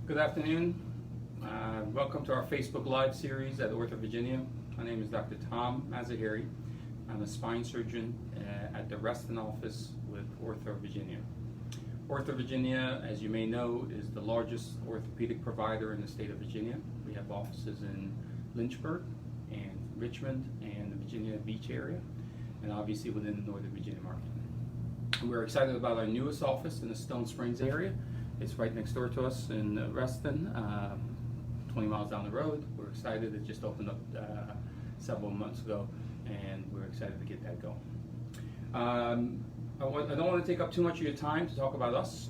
Good afternoon. Welcome to our Facebook Live series at OrthoVirginia. My name is Dr. Tom Mazahery. I'm a spine surgeon at the Reston office with OrthoVirginia. OrthoVirginia, as you may know, is the largest orthopedic provider in the state of Virginia. We have offices in Lynchburg and Richmond and the Virginia Beach area, and obviously within the Northern Virginia market. We're excited about our newest office in the Stone Springs area. It's right next door to us in Reston, 20 miles down the road. We're excited. It just opened up several months ago, and we're excited to get that going. I don't want to take up too much of your time to talk about us,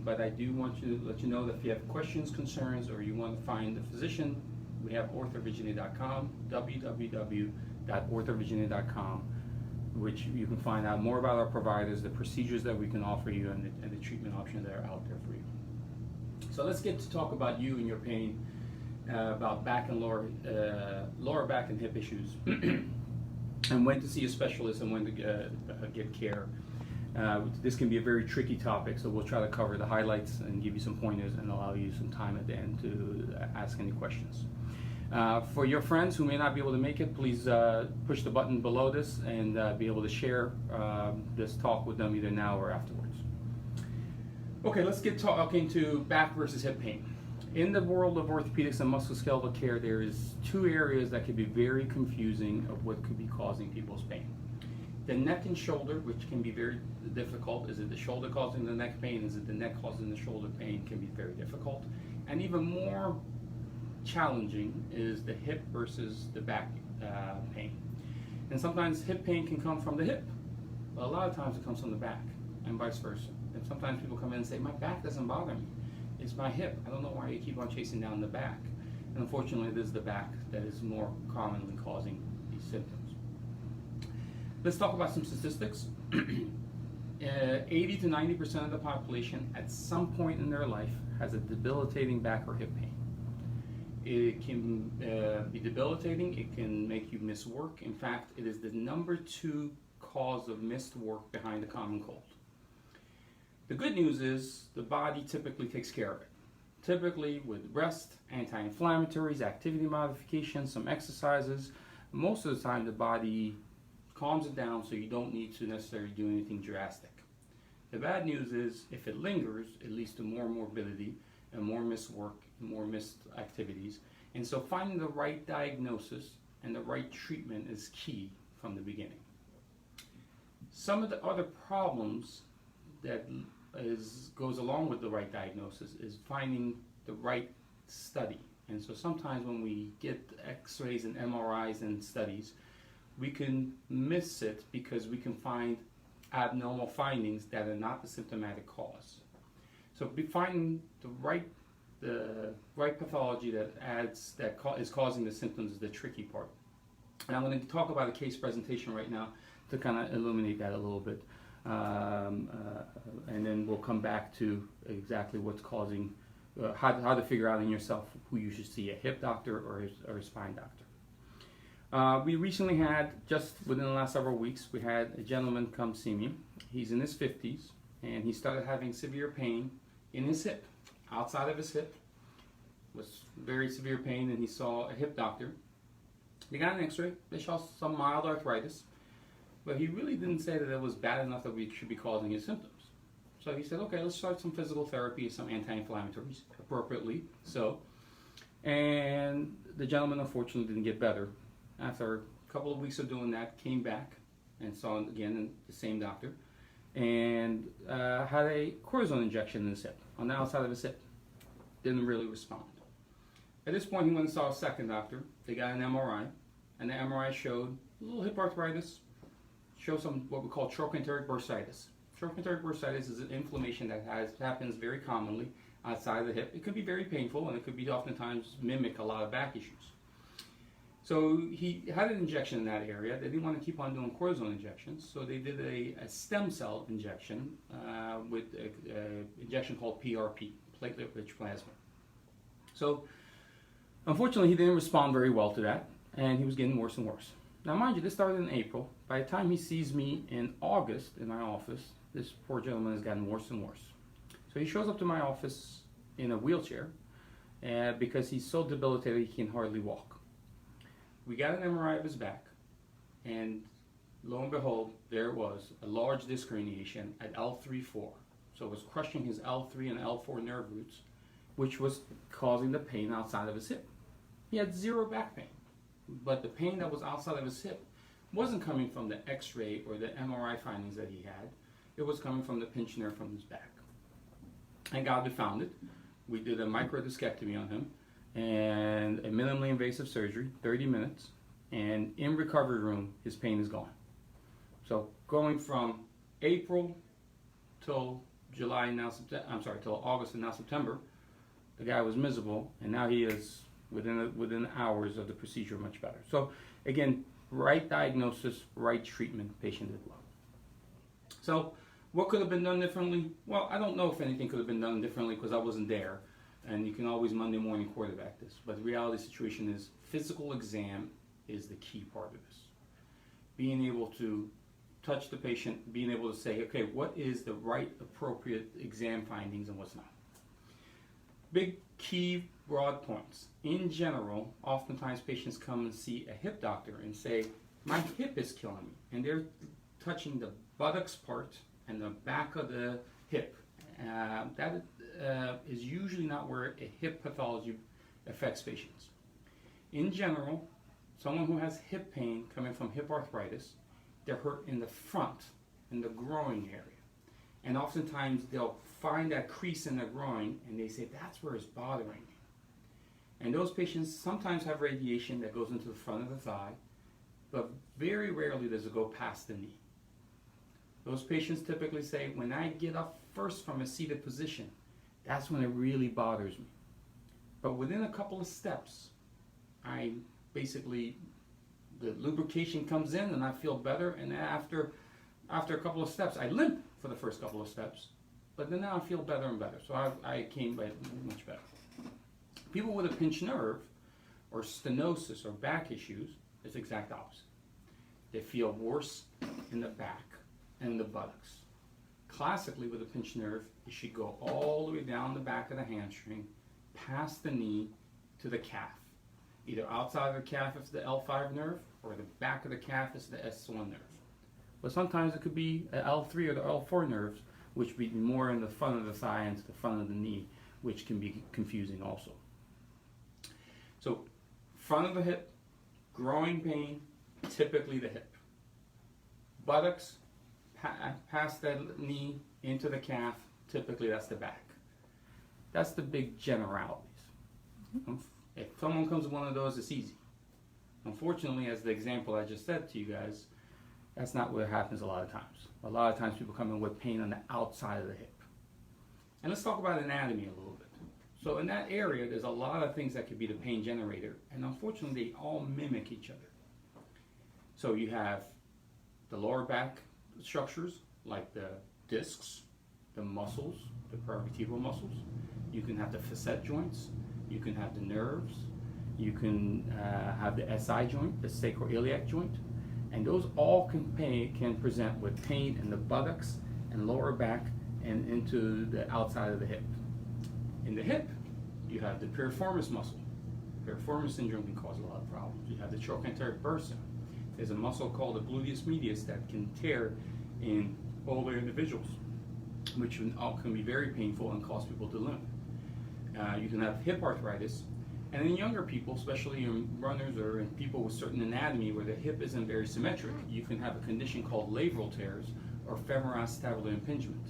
but I do want to let you know that if you have questions, concerns, or you want to find a physician, we have OrthoVirginia.com, www.orthovirginia.com, which you can find out more about our providers, the procedures that we can offer you, and the treatment options that are out there for you. So let's get to talk about you and your pain, about back and lower back and hip issues, and when to see a specialist and when to get care. This can be a very tricky topic, so we'll try to cover the highlights and give you some pointers and allow you some time at the end to ask any questions. For your friends who may not be able to make it, please push the button below this and be able to share this talk with them either now or afterwards. Okay, let's get talking to back versus hip pain. In the world of orthopedics and musculoskeletal care, there is two areas that can be very confusing of what could be causing people's pain. The neck and shoulder, which can be very difficult. Is it the shoulder causing the neck pain? Is it the neck causing the shoulder pain? Can be very difficult. And even more challenging is the hip versus the back pain. And sometimes hip pain can come from the hip, but a lot of times it comes from the back, and vice versa. And sometimes people come in and say, my back doesn't bother me, it's my hip. I don't know why you keep on chasing down the back. And unfortunately, it is the back that is more commonly causing these symptoms. Let's talk about some statistics. 80 to 90% of the population at some point in their life has a debilitating back or hip pain. It can be debilitating. It can make you miss work. In fact, it is the #2 cause of missed work behind a common cold. The good news is the body typically takes care of it. Typically with rest, anti-inflammatories, activity modification, some exercises. Most of the time the body calms it down so you don't need to necessarily do anything drastic. The bad news is if it lingers, it leads to more morbidity and more missed work, more missed activities. And so finding the right diagnosis and the right treatment is key from the beginning. Some of the other problems that goes along with the right diagnosis is finding the right study. And so sometimes when we get x-rays and MRIs and studies, we can miss it because we can find abnormal findings that are not the symptomatic cause. So finding the right pathology that is causing the symptoms is the tricky part. And I'm going to talk about a case presentation right now to kind of illuminate that a little bit. And then we'll come back to exactly what's causing, how to figure out in yourself who you should see, a hip doctor or a spine doctor. We recently had, just within the last several weeks, we had a gentleman come see me. He's in his 50s, and he started having severe pain in his hip, outside of his hip. It was very severe pain, and he saw a hip doctor. They got an x-ray. They saw some mild arthritis, but he really didn't say that it was bad enough that we should be causing his symptoms. So he said, okay, let's start some physical therapy, some anti-inflammatories, appropriately so. And the gentleman unfortunately didn't get better. After a couple of weeks of doing that, came back and saw again the same doctor, and had a cortisone injection in his hip, on the outside of his hip. Didn't really respond. At this point, he went and saw a second doctor. They got an MRI, and the MRI showed a little hip arthritis, showed some what we call trochanteric bursitis. Trochanteric bursitis is an inflammation that happens very commonly outside of the hip. It could be very painful, and it could be oftentimes mimic a lot of back issues. So he had an injection in that area. They didn't want to keep on doing cortisone injections, so they did a stem cell injection with an injection called PRP, platelet-rich plasma. So unfortunately, he didn't respond very well to that, and he was getting worse and worse. Now, mind you, this started in April. By the time he sees me in August in my office, this poor gentleman has gotten worse and worse. So he shows up to my office in a wheelchair because he's so debilitated he can hardly walk. We got an MRI of his back, and lo and behold, there it was, a large disc herniation at L3-4. So it was crushing his L3 and L4 nerve roots, which was causing the pain outside of his hip. He had zero back pain, but the pain that was outside of his hip wasn't coming from the X-ray or the MRI findings that he had. It was coming from the pinched nerve from his back. And God we found it. We did a microdiscectomy on him and a minimally invasive surgery, 30 minutes, and in recovery room, his pain is gone. So going from April till July, now till August and now September, the guy was miserable, and now he is within hours of the procedure much better. So again, right diagnosis, right treatment, patient did well. So what could have been done differently? Well, I don't know if anything could have been done differently because I wasn't there, and you can always Monday morning quarterback this. But the reality situation is physical exam is the key part of this. Being able to touch the patient, being able to say, okay, what is the right appropriate exam findings and what's not. Big key broad points. In general, oftentimes patients come and see a hip doctor and say, my hip is killing me. And they're touching the buttocks part and the back of the hip. That is usually not where a hip pathology affects patients. In general, someone who has hip pain coming from hip arthritis, they're hurt in the front, in the groin area. And oftentimes they'll find that crease in the groin and they say, that's where it's bothering me. And those patients sometimes have radiation that goes into the front of the thigh, but very rarely does it go past the knee. Those patients typically say, when I get up first from a seated position, that's when it really bothers me. But within a couple of steps, the lubrication comes in and I feel better, and after a couple of steps, I limp for the first couple of steps, but then now I feel better and better. So I came by much better. People with a pinched nerve or stenosis or back issues, it's the exact opposite. They feel worse in the back and the buttocks. Classically, with a pinched nerve, it should go all the way down the back of the hamstring, past the knee to the calf. Either outside of the calf is the L5 nerve, or the back of the calf is the S1 nerve. But sometimes it could be the L3 or the L4 nerves, which would be more in the front of the thigh and to the front of the knee, which can be confusing also. So, front of the hip, growing pain, typically the hip. Buttocks, past the knee, into the calf, typically that's the back. That's the big generalities. If someone comes with one of those, it's easy. Unfortunately, as the example I just said to you guys, that's not what happens a lot of times. A lot of times people come in with pain on the outside of the hip. And let's talk about anatomy a little bit. So in that area, there's a lot of things that could be the pain generator, and unfortunately they all mimic each other. So you have the lower back structures, like the discs, the muscles, the paravertebral muscles. You can have the facet joints. You can have the nerves. You can have the SI joint, the sacroiliac joint. And those all can present with pain in the buttocks and lower back and into the outside of the hip. In the hip, you have the piriformis muscle. Piriformis syndrome can cause a lot of problems. You have the trochanteric bursa. There's a muscle called the gluteus medius that can tear in older individuals, which can be very painful and cause people to limp. You can have hip arthritis, and in younger people, especially in runners or in people with certain anatomy where the hip isn't very symmetric, you can have a condition called labral tears or femoroacetabular impingement.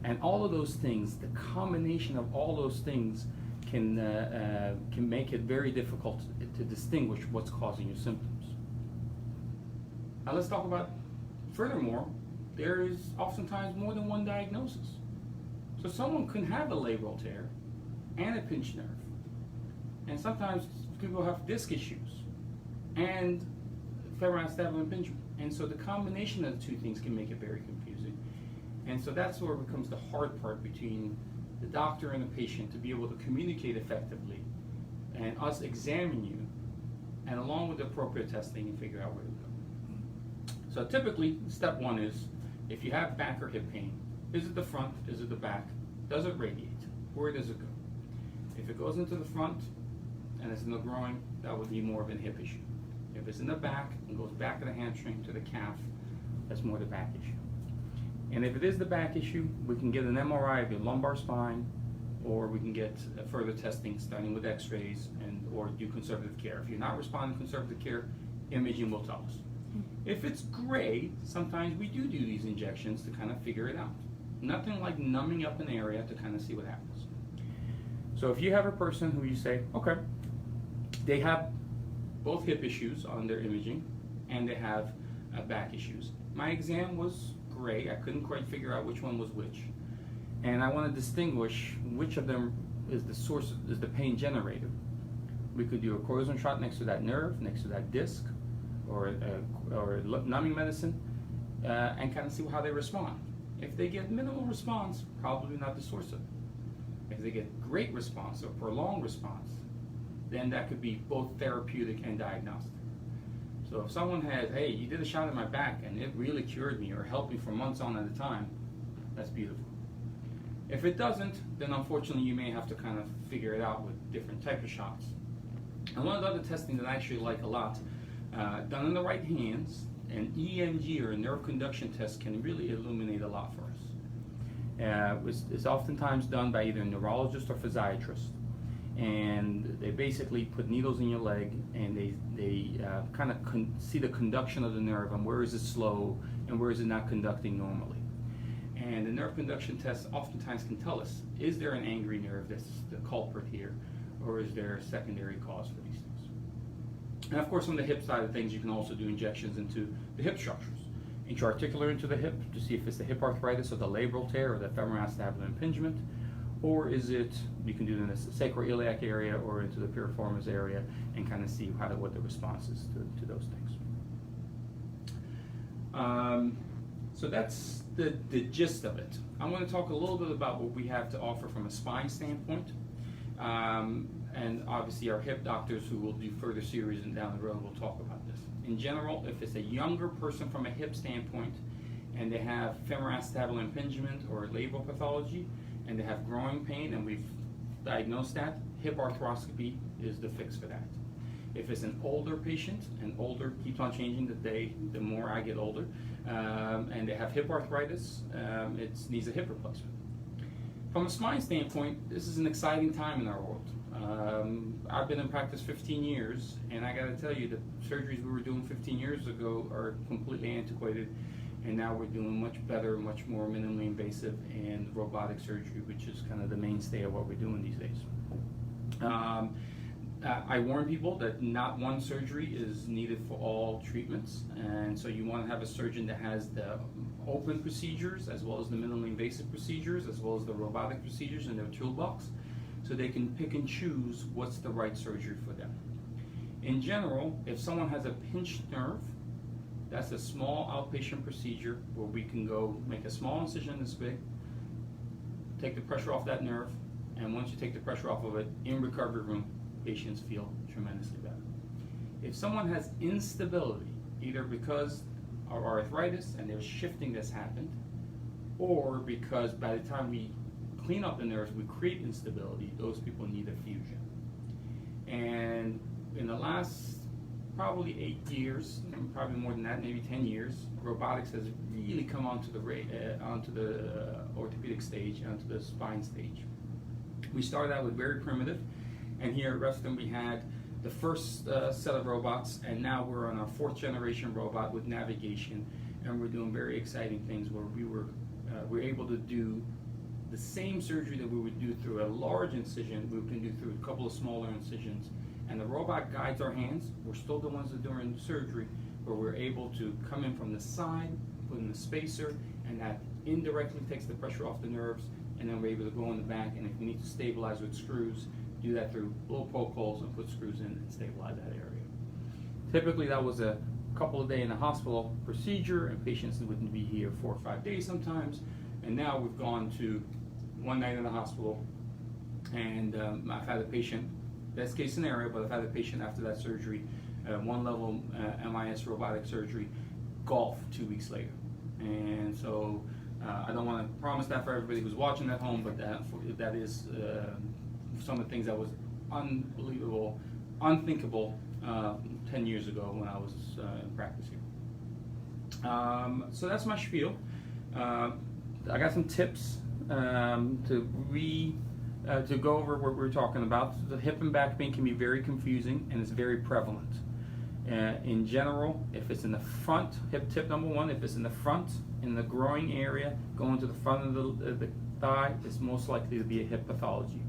And all of those things, the combination of all those things can make it very difficult to distinguish what's causing your symptoms. Now let's talk about, furthermore, there is oftentimes more than one diagnosis. So someone can have a labral tear and a pinched nerve. And sometimes people have disc issues and femoroacetabular impingement. And so the combination of the two things can make it very confusing. And so that's where it becomes the hard part between the doctor and the patient to be able to communicate effectively and us examine you, and along with the appropriate testing and figure out where to go. So typically, step one is, if you have back or hip pain, is it the front, is it the back, does it radiate, where does it go? If it goes into the front and it's in the groin, that would be more of a hip issue. If it's in the back and goes back of the hamstring to the calf, that's more the back issue. And if it is the back issue, we can get an MRI of your lumbar spine, or we can get further testing starting with x-rays or do conservative care. If you're not responding to conservative care, imaging will tell us. If it's gray, sometimes we do these injections to kind of figure it out. Nothing like numbing up an area to kind of see what happens. So if you have a person who you say, okay, they have both hip issues on their imaging and they have back issues. My exam was gray. I couldn't quite figure out which one was which. And I want to distinguish which of them is the source, is the pain generator. We could do a cortisone shot next to that nerve, next to that disc, or numbing medicine, and kind of see how they respond. If they get minimal response, probably not the source of it. If they get great response or prolonged response, then that could be both therapeutic and diagnostic. So if someone has, hey, you did a shot in my back and it really cured me or helped me for months on at a time, that's beautiful. If it doesn't, then unfortunately you may have to kind of figure it out with different types of shots. And one of the other testing that I actually like a lot, done in the right hands, an EMG or a nerve conduction test can really illuminate a lot for us. It's oftentimes done by either a neurologist or physiatrist. And they basically put needles in your leg and they kind of see the conduction of the nerve and where is it slow and where is it not conducting normally. And the nerve conduction test oftentimes can tell us, is there an angry nerve that's the culprit here, or is there a secondary cause for these things? And of course, on the hip side of things, you can also do injections into the hip structures. Intra-articular into the hip to see if it's the hip arthritis or the labral tear or the femoroacetabular impingement, or is it, you can do it in the sacroiliac area or into the piriformis area and kind of see what the response is to those things. So that's the gist of it. I'm going to talk a little bit about what we have to offer from a spine standpoint. And obviously our hip doctors who will do further series and down the road will talk about this. In general, if it's a younger person from a hip standpoint and they have femoroacetabular impingement or labral pathology and they have growing pain and we've diagnosed that, hip arthroscopy is the fix for that. If it's an older patient, and older keeps on changing the more I get older, and they have hip arthritis, it needs a hip replacement. From a spine standpoint, this is an exciting time in our world. I've been in practice 15 years, and I got to tell you, the surgeries we were doing 15 years ago are completely antiquated, and now we're doing much better, much more minimally invasive, and robotic surgery, which is kind of the mainstay of what we're doing these days. I warn people that not one surgery is needed for all treatments, and so you want to have a surgeon that has the open procedures as well as the minimally invasive procedures as well as the robotic procedures in their toolbox, so they can pick and choose what's the right surgery for them. In general, if someone has a pinched nerve, that's a small outpatient procedure where we can go make a small incision this big, take the pressure off that nerve, and once you take the pressure off of it, in recovery room, patients feel tremendously better. If someone has instability, either because of arthritis and there's shifting that's happened, or because by the time we clean up the nerves, we create instability, those people need a fusion. And in the last probably 8 years, probably more than that, maybe 10 years, robotics has really come onto the orthopedic stage, onto the spine stage. We started out with very primitive, and here at Reston we had the first set of robots, and now we're on our 4th generation robot with navigation, and we're doing very exciting things where we're able to do the same surgery that we would do through a large incision, we can do through a couple of smaller incisions, and the robot guides our hands. We're still the ones that are doing the surgery, but we're able to come in from the side, put in the spacer, and that indirectly takes the pressure off the nerves, and then we're able to go in the back, and if we need to stabilize with screws, do that through little poke holes and put screws in and stabilize that area. Typically that was a couple of days in a hospital procedure, and patients wouldn't be here 4 or 5 days sometimes, and now we've gone to 1 night in the hospital, and I've had a patient, best case scenario, but I've had a patient after that surgery, 1 level MIS robotic surgery, golf 2 weeks later. And so I don't want to promise that for everybody who's watching at home, but that is some of the things that was unbelievable, unthinkable 10 years ago when I was in practice here. So that's my spiel. I got some tips to go over what we're talking about. The hip and back pain can be very confusing and it's very prevalent. In general, if it's in the front, tip number one, if it's in the front, in the groin area, going to the front of the thigh, it's most likely to be a hip pathology.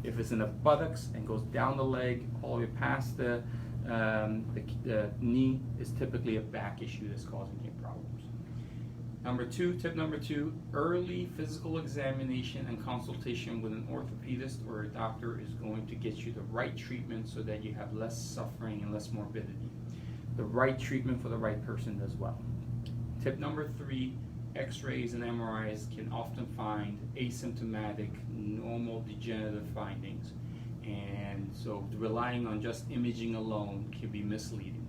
If it's in the buttocks and goes down the leg all the way past the knee, is typically a back issue that's causing hip problems. Tip number two, early physical examination and consultation with an orthopedist or a doctor is going to get you the right treatment so that you have less suffering and less morbidity. The right treatment for the right person as well. Tip number three, X-rays and MRIs can often find asymptomatic, normal degenerative findings, and so relying on just imaging alone can be misleading.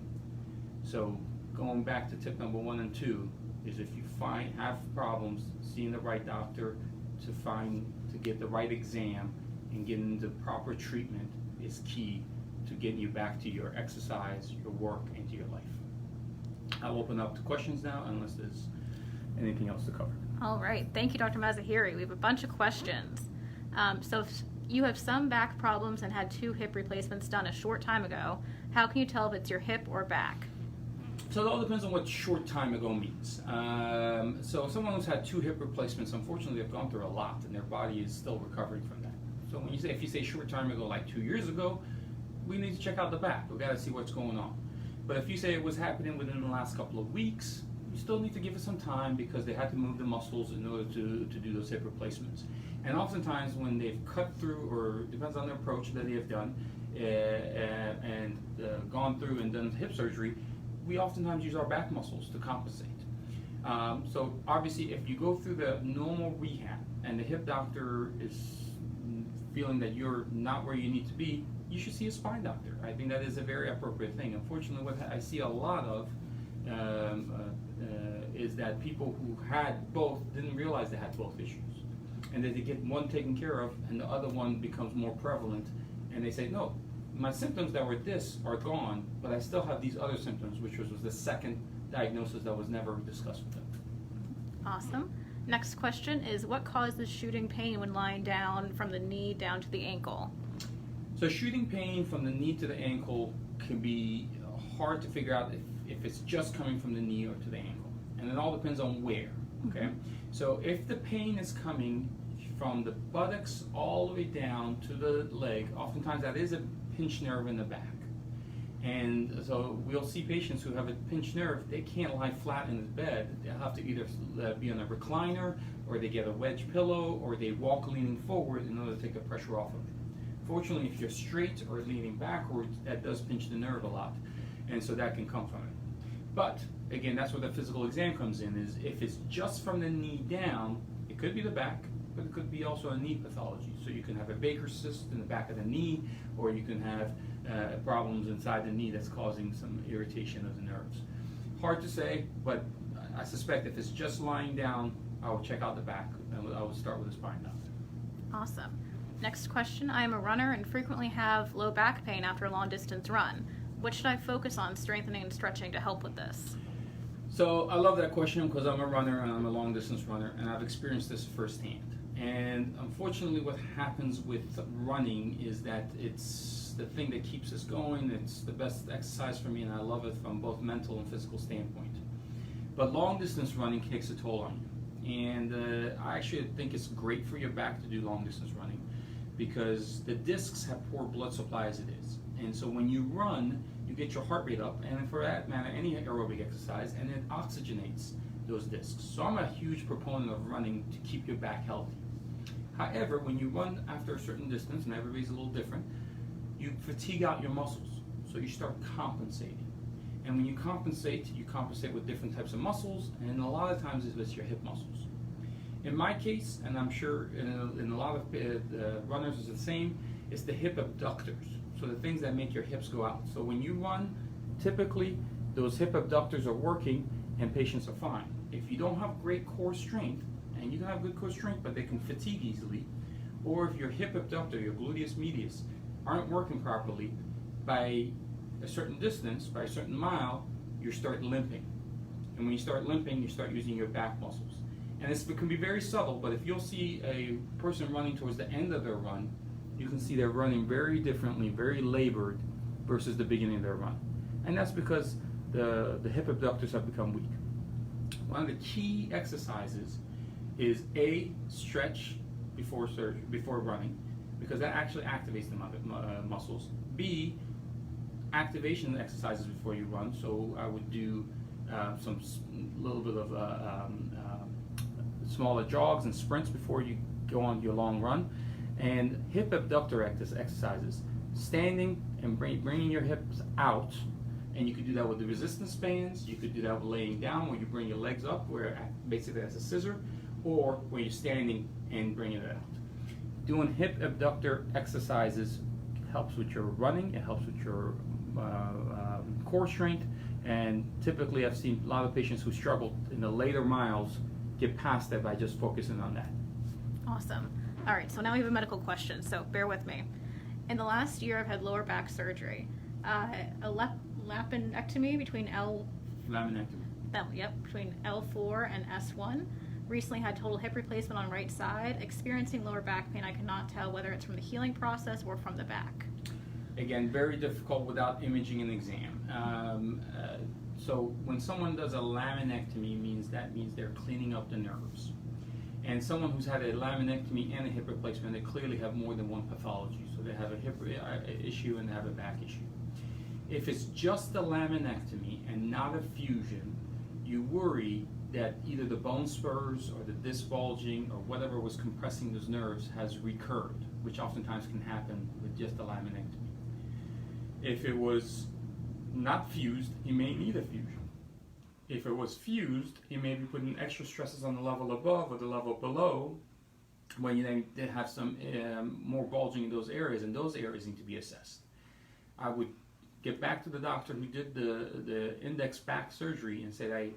So going back to tip number 1 and 2 is if you have problems, seeing the right doctor to get the right exam and getting the proper treatment is key to getting you back to your exercise, your work, and to your life. I'll open up to questions now unless there's anything else to cover. All right, thank you, Dr. Mazahery. We have a bunch of questions. So if you have some back problems and had 2 hip replacements done a short time ago, how can you tell if it's your hip or back? So it all depends on what short time ago means. So someone who's had 2 hip replacements, unfortunately, they've gone through a lot, and their body is still recovering from that. So if you say short time ago, like 2 years ago, we need to check out the back. We've got to see what's going on. But if you say it was happening within the last couple of weeks, you still need to give it some time because they had to move the muscles in order to do those hip replacements. And oftentimes when they've cut through, or depends on the approach that they have done, and gone through and done hip surgery, we oftentimes use our back muscles to compensate. So obviously if you go through the normal rehab and the hip doctor is feeling that you're not where you need to be, you should see a spine doctor. I think that is a very appropriate thing. Unfortunately, what I see a lot of is that people who had both didn't realize they had both issues. And that they get one taken care of and the other one becomes more prevalent, and they say, no, my symptoms that were this are gone, but I still have these other symptoms, which was the second diagnosis that was never discussed with them. Awesome. Next question is, what causes shooting pain when lying down from the knee down to the ankle? So shooting pain from the knee to the ankle can be hard to figure out if it's just coming from the knee or to the ankle. And it all depends on where, okay? So if the pain is coming from the buttocks all the way down to the leg, oftentimes that is a pinched nerve in the back. And so we'll see patients who have a pinched nerve, they can't lie flat in the bed. They'll have to either be on a recliner, or they get a wedge pillow, or they walk leaning forward in order to take the pressure off of it. Fortunately, if you're straight or leaning backwards, that does pinch the nerve a lot, and so that can come from it. But again, that's where the physical exam comes in, is if it's just from the knee down, it could be the back, but it could be also a knee pathology. So you can have a Baker's cyst in the back of the knee, or you can have problems inside the knee that's causing some irritation of the nerves. Hard to say, but I suspect if it's just lying down, I will check out the back, and I will start with a spine doctor. Awesome. Next question, I am a runner and frequently have low back pain after a long distance run. What should I focus on strengthening and stretching to help with this? So I love that question because I'm a runner and I'm a long distance runner, and I've experienced this firsthand. And unfortunately what happens with running is that it's the thing that keeps us going. It's the best exercise for me, and I love it from both mental and physical standpoint. But long distance running takes a toll on you. And I actually think it's great for your back to do long distance running because the discs have poor blood supply as it is. And so when you run, you get your heart rate up, and for that matter, any aerobic exercise, and it oxygenates those discs. So I'm a huge proponent of running to keep your back healthy. However, when you run after a certain distance, and everybody's a little different, you fatigue out your muscles, so you start compensating. And when you compensate with different types of muscles, and a lot of times it's your hip muscles. In my case, and I'm sure in a lot of runners is the same, it's the hip abductors. So the things that make your hips go out. So when you run, typically those hip abductors are working and patients are fine. If you don't have great core strength, and you can have good core strength but they can fatigue easily, or if your hip abductor, your gluteus medius, aren't working properly, by a certain distance, by a certain mile, you start limping. And when you start limping, you start using your back muscles. And this can be very subtle, but if you'll see a person running towards the end of their run, you can see they're running very differently, very labored versus the beginning of their run. And that's because the hip abductors have become weak. One of the key exercises is A, stretch before surgery, before running, because that actually activates the muscles. B, activation exercises before you run. So I would do some little bit of smaller jogs and sprints before you go on your long run. And hip abductor exercises, standing and bringing your hips out. And you could do that with the resistance bands. You could do that with laying down, where you bring your legs up, where basically that's a scissor, or where you're standing and bringing it out. Doing hip abductor exercises helps with your running. It helps with your core strength. And typically, I've seen a lot of patients who struggle in the later miles get past that by just focusing on that. Awesome. All right, so now we have a medical question, so bear with me. In the last year, I've had lower back surgery, a laminectomy between between L4 and S1. Recently had total hip replacement on right side. Experiencing lower back pain. I cannot tell whether it's from the healing process or from the back. Again, very difficult without imaging and exam. So when someone does a laminectomy, means they're cleaning up the nerves. And someone who's had a laminectomy and a hip replacement, they clearly have more than one pathology. So they have a hip issue and they have a back issue. If it's just a laminectomy and not a fusion, you worry that either the bone spurs or the disc bulging or whatever was compressing those nerves has recurred, which oftentimes can happen with just a laminectomy. If it was not fused, you may need a fusion. If it was fused, you may be putting extra stresses on the level above or the level below, when you then have some more bulging in those areas, and those areas need to be assessed. I would get back to the doctor who did the index back surgery and say,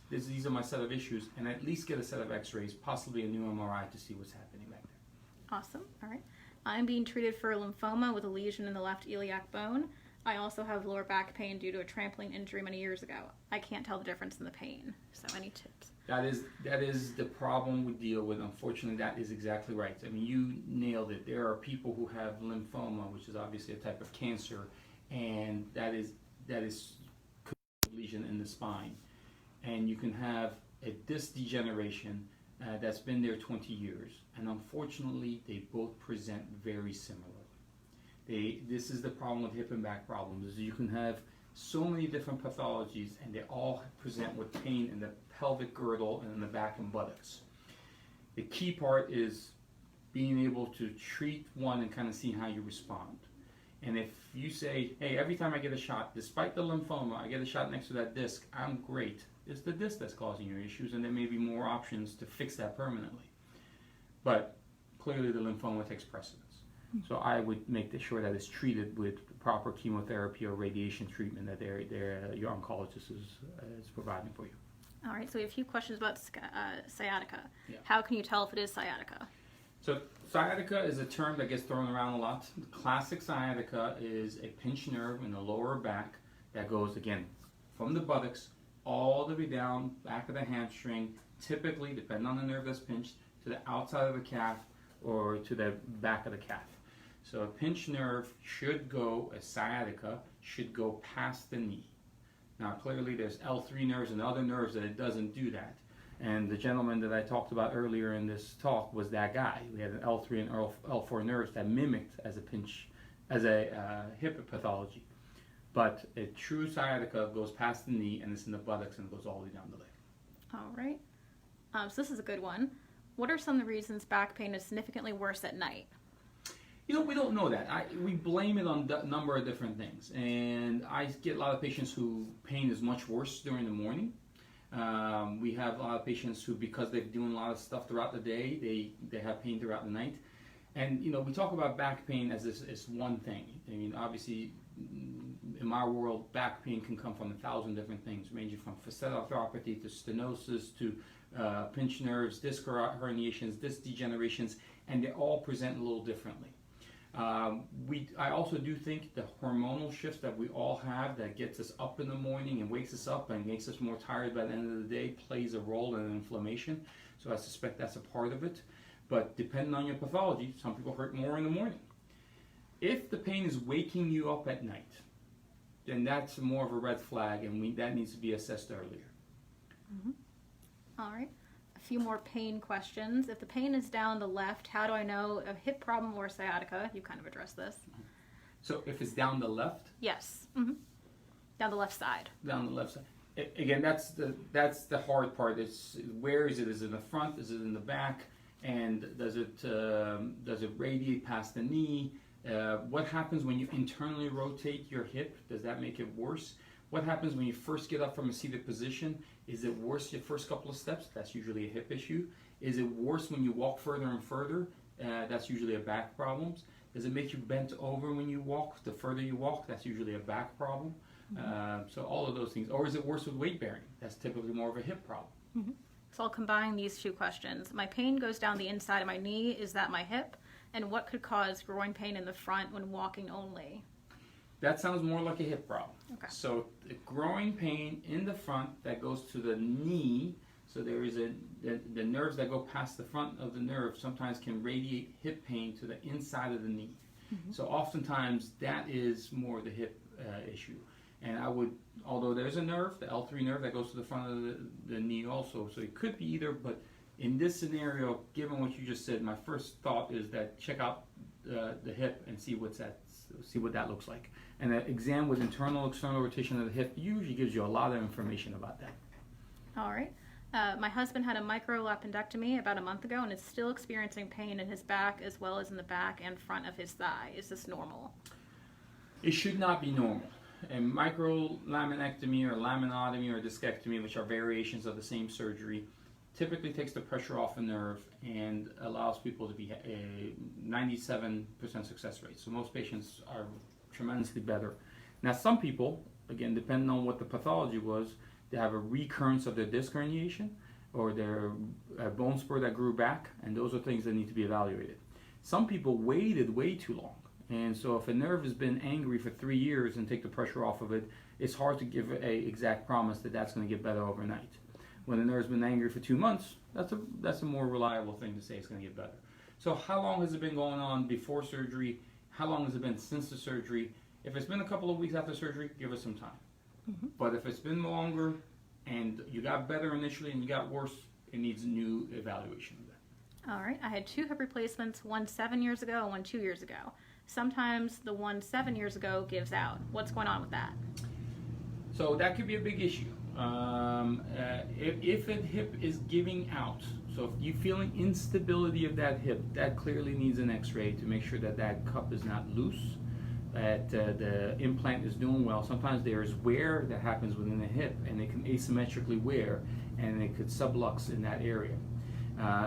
these are my set of issues, and at least get a set of x-rays, possibly a new MRI to see what's happening back there. Awesome. All right. I'm being treated for a lymphoma with a lesion in the left iliac bone. I also have lower back pain due to a trampoline injury many years ago. I can't tell the difference in the pain. So any tips? That is the problem we deal with. Unfortunately, that is exactly right. I mean, you nailed it. There are people who have lymphoma, which is obviously a type of cancer, and that is a lesion in the spine. And you can have a disc degeneration that's been there 20 years. And unfortunately, they both present very similarly. This is the problem with hip and back problems, is you can have so many different pathologies and they all present with pain in the pelvic girdle and in the back and buttocks. The key part is being able to treat one and kind of see how you respond. And if you say, hey, every time I get a shot, despite the lymphoma, I get a shot next to that disc, I'm great. It's the disc that's causing your issues, and there may be more options to fix that permanently. But clearly the lymphoma takes precedence. So I would make sure that it's treated with proper chemotherapy or radiation treatment that your oncologist is providing for you. All right, so we have a few questions about sciatica. Yeah. How can you tell if it is sciatica? So sciatica is a term that gets thrown around a lot. The classic sciatica is a pinched nerve in the lower back that goes, again, from the buttocks all the way down, back of the hamstring, typically, depending on the nerve that's pinched, to the outside of the calf or to the back of the calf. So a pinched nerve should go, a sciatica, should go past the knee. Now clearly there's L3 nerves and other nerves that it doesn't do that. And the gentleman that I talked about earlier in this talk was that guy. We had an L3 and L4 nerves that mimicked as a hip pathology. But a true sciatica goes past the knee and it's in the buttocks and goes all the way down the leg. All right. So this is a good one. What are some of the reasons back pain is significantly worse at night? You know, we don't know that. We blame it on a number of different things. And I get a lot of patients who pain is much worse during the morning. We have a lot of patients who, because they're doing a lot of stuff throughout the day, they have pain throughout the night. And, you know, we talk about back pain as this one thing. I mean, obviously, in my world, back pain can come from 1,000 different things, ranging from facet arthropathy to stenosis to pinched nerves, disc herniations, disc degenerations, and they all present a little differently. I also do think the hormonal shifts that we all have that gets us up in the morning and wakes us up and makes us more tired by the end of the day plays a role in inflammation. So I suspect that's a part of it. But depending on your pathology, some people hurt more in the morning. If the pain is waking you up at night, then that's more of a red flag, and that needs to be assessed earlier. Mm-hmm. All right. A few more pain questions. If the pain is down the left, how do I know a hip problem or sciatica? You kind of addressed this. So if it's down the left? Yes. Mm-hmm. Down the left side. Down the left side. Again, that's the hard part. It's where is it? Is it in the front? Is it in the back? And does it radiate past the knee? What happens when you internally rotate your hip? Does that make it worse? What happens when you first get up from a seated position? Is it worse your first couple of steps? That's usually a hip issue. Is it worse when you walk further and further? That's usually a back problem. Does it make you bent over when you walk? The further you walk, that's usually a back problem. Mm-hmm. So all of those things. Or is it worse with weight bearing? That's typically more of a hip problem. Mm-hmm. So I'll combine these two questions. My pain goes down the inside of my knee. Is that my hip? And what could cause groin pain in the front when walking only? That sounds more like a hip problem. Okay. So the growing pain in the front that goes to the knee, so there is the nerves that go past the front of the nerve sometimes can radiate hip pain to the inside of the knee. Mm-hmm. So oftentimes that is more the hip issue. And although there's a nerve, the L3 nerve that goes to the front of the knee also, so it could be either, but in this scenario, given what you just said, my first thought is that check out the hip and see what that looks like. And an exam with internal, external rotation of the hip usually gives you a lot of information about that. All right. My husband had a micro-appendectomy about a month ago and is still experiencing pain in his back as well as in the back and front of his thigh. Is this normal? It should not be normal. A micro-laminectomy or laminotomy or discectomy, which are variations of the same surgery, typically takes the pressure off a nerve and allows people to be a 97% success rate. So most patients are tremendously better. Now some people, again, depending on what the pathology was, they have a recurrence of their disc herniation or their bone spur that grew back, and those are things that need to be evaluated. Some people waited way too long. And so if a nerve has been angry for 3 years and take the pressure off of it, it's hard to give an exact promise that that's going to get better overnight. When the nerve's been angry for 2 months, that's a more reliable thing to say it's going to get better. So how long has it been going on before surgery? How long has it been since the surgery? If it's been a couple of weeks after surgery, give us some time. Mm-hmm. But if it's been longer and you got better initially and you got worse, it needs a new evaluation of that. All right. I had 2 hip replacements, one 7 years ago and one 2 years ago. Sometimes the one 7 years ago gives out. What's going on with that? So that could be a big issue. If a hip is giving out, so if you're feeling instability of that hip, that clearly needs an x-ray to make sure that that cup is not loose, that the implant is doing well. Sometimes there's wear that happens within the hip and it can asymmetrically wear and it could sublux in that area.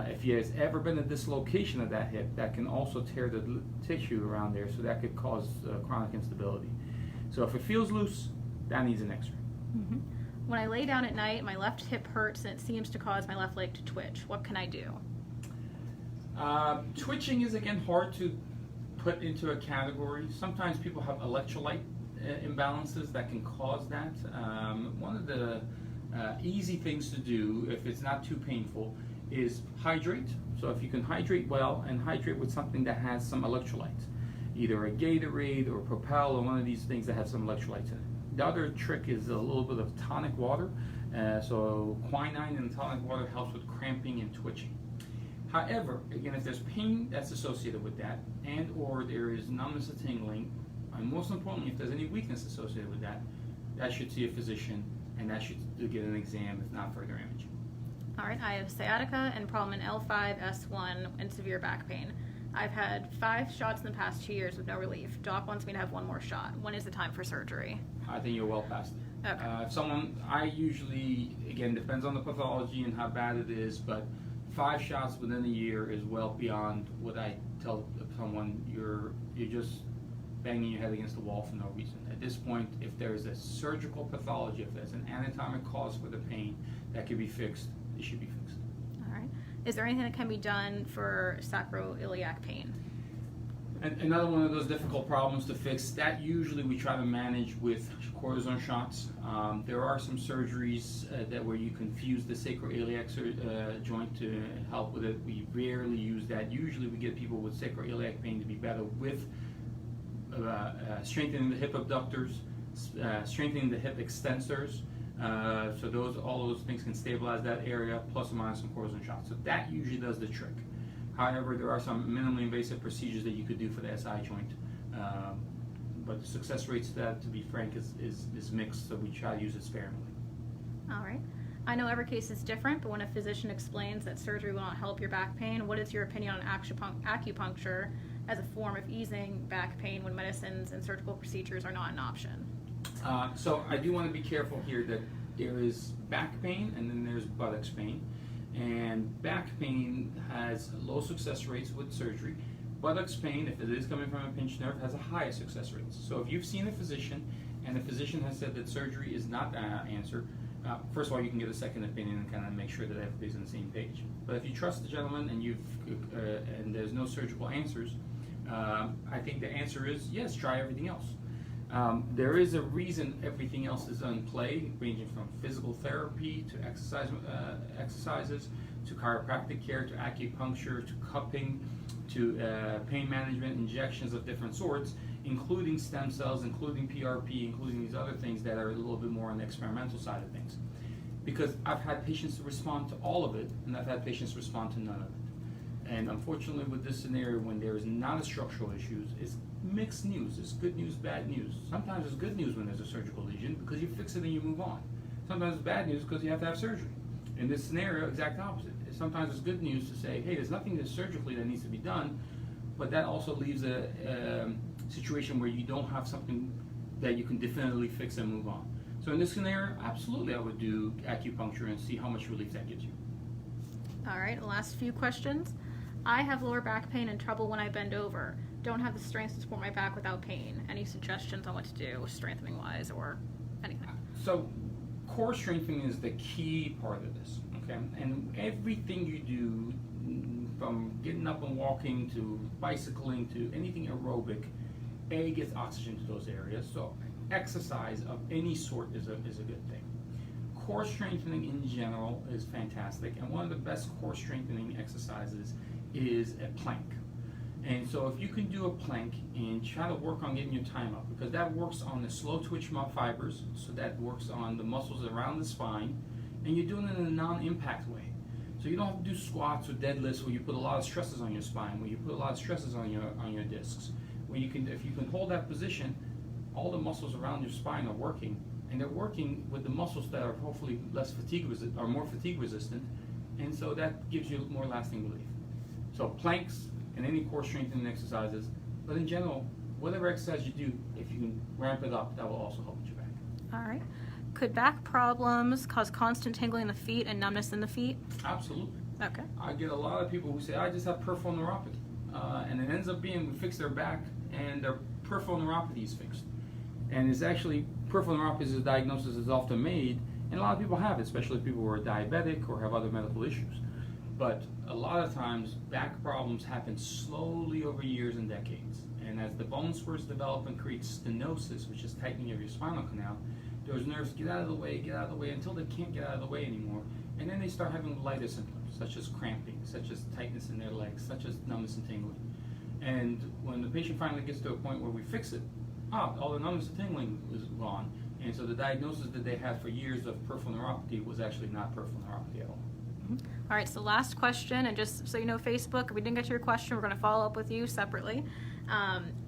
If there's ever been a dislocation of that hip, that can also tear the tissue around there, so that could cause chronic instability. So if it feels loose, that needs an x-ray. Mm-hmm. When I lay down at night, my left hip hurts and it seems to cause my left leg to twitch. What can I do? Twitching is, again, hard to put into a category. Sometimes people have electrolyte imbalances that can cause that. One of the easy things to do, if it's not too painful, is hydrate. So if you can hydrate well and hydrate with something that has some electrolytes, either a Gatorade or Propel or one of these things that have some electrolytes in it. The other trick is a little bit of tonic water. So quinine in tonic water helps with cramping and twitching. However, again, if there's pain that's associated with that, and or there is numbness or tingling, and most importantly, if there's any weakness associated with that, that should see a physician, and that should get an exam, if not further imaging. All right, I have sciatica and problem in L5, S1, and severe back pain. I've had 5 shots in the past 2 years with no relief. Doc wants me to have 1 more shot. When is the time for surgery? I think you're well past it. Okay. I usually, again, depends on the pathology and how bad it is, but 5 shots within a year is well beyond what I tell someone. You're just banging your head against the wall for no reason. At this point, if there's a surgical pathology, if there's an anatomic cause for the pain that can be fixed, it should be fixed. All right. Is there anything that can be done for sacroiliac pain? And another one of those difficult problems to fix, that usually we try to manage with cortisone shots. There are some surgeries that where you can fuse the sacroiliac joint to help with it. We rarely use that. Usually we get people with sacroiliac pain to be better with strengthening the hip abductors, strengthening the hip extensors. So all those things can stabilize that area, plus or minus some cortisone shots. So that usually does the trick. However, there are some minimally invasive procedures that you could do for the SI joint, but the success rates to that, to be frank, is mixed, so we try to use it sparingly. All right. I know every case is different, but when a physician explains that surgery will not help your back pain, what is your opinion on acupuncture as a form of easing back pain when medicines and surgical procedures are not an option? So I do want to be careful here that there is back pain and then there's buttocks pain. And back pain has low success rates with surgery. Buttocks pain, if it is coming from a pinched nerve, has a higher success rate. So if you've seen a physician and the physician has said that surgery is not the answer, first of all, you can get a second opinion and kind of make sure that everybody's on the same page. But if you trust the gentleman and there's no surgical answers, I think the answer is yes, try everything else. There is a reason everything else is in play, ranging from physical therapy to exercises, to chiropractic care, to acupuncture, to cupping, to pain management, injections of different sorts, including stem cells, including PRP, including these other things that are a little bit more on the experimental side of things. Because I've had patients respond to all of it, and I've had patients respond to none of it. And unfortunately, with this scenario, when there is not a structural issue, it's mixed news. It's good news, bad news. Sometimes it's good news when there's a surgical lesion because you fix it and you move on. Sometimes it's bad news because you have to have surgery. In this scenario, exact opposite. Sometimes it's good news to say, hey, there's nothing that surgically that needs to be done, but that also leaves a situation where you don't have something that you can definitively fix and move on. So in this scenario, absolutely I would do acupuncture and see how much relief that gives you. All right, last few questions. I have lower back pain and trouble when I bend over. Don't have the strength to support my back without pain. Any suggestions on what to do, strengthening wise or anything? So core strengthening is the key part of this, okay? And everything you do, from getting up and walking to bicycling to anything aerobic, gets oxygen to those areas. So exercise of any sort is a good thing. Core strengthening in general is fantastic, and one of the best core strengthening exercises is a plank. And so if you can do a plank and try to work on getting your time up, because that works on the slow twitch fibers, so that works on the muscles around the spine, and you're doing it in a non-impact way. So you don't have to do squats or deadlifts where you put a lot of stresses on your spine, where you put a lot of stresses on your discs. Where you can, if you can hold that position, all the muscles around your spine are working, and they're working with the muscles that are hopefully more fatigue resistant, and so that gives you more lasting relief. So planks and any core strengthening exercises, but in general, whatever exercise you do, if you can ramp it up, that will also help with your back. All right. Could back problems cause constant tingling in the feet and numbness in the feet? Absolutely. Okay. I get a lot of people who say, I just have peripheral neuropathy. And it ends up being we fix their back and their peripheral neuropathy is fixed. And it's actually, peripheral neuropathy is a diagnosis is often made, and a lot of people have it, especially people who are diabetic or have other medical issues. But a lot of times, back problems happen slowly over years and decades. And as the bone spurs develop and create stenosis, which is tightening of your spinal canal, those nerves get out of the way until they can't get out of the way anymore. And then they start having lighter symptoms, such as cramping, such as tightness in their legs, such as numbness and tingling. And when the patient finally gets to a point where we fix it, all the numbness and tingling is gone. And so the diagnosis that they had for years of peripheral neuropathy was actually not peripheral neuropathy at all. All right, so last question, and just so you know, Facebook, if we didn't get to your question, we're going to follow up with you separately.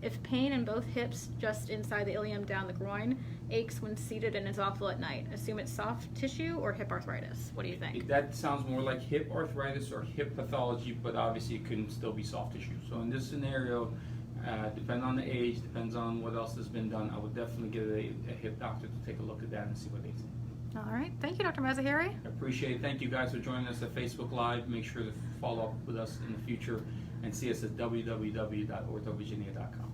If pain in both hips, just inside the ilium down the groin, aches when seated and is awful at night, assume it's soft tissue or hip arthritis. What do you think? That sounds more like hip arthritis or hip pathology, but obviously it can still be soft tissue. So in this scenario, depending on the age, depends on what else has been done, I would definitely get a hip doctor to take a look at that and see what they think. All right. Thank you, Dr. Mazahery. I appreciate it. Thank you guys for joining us at Facebook Live. Make sure to follow up with us in the future and see us at www.orthovirginia.com.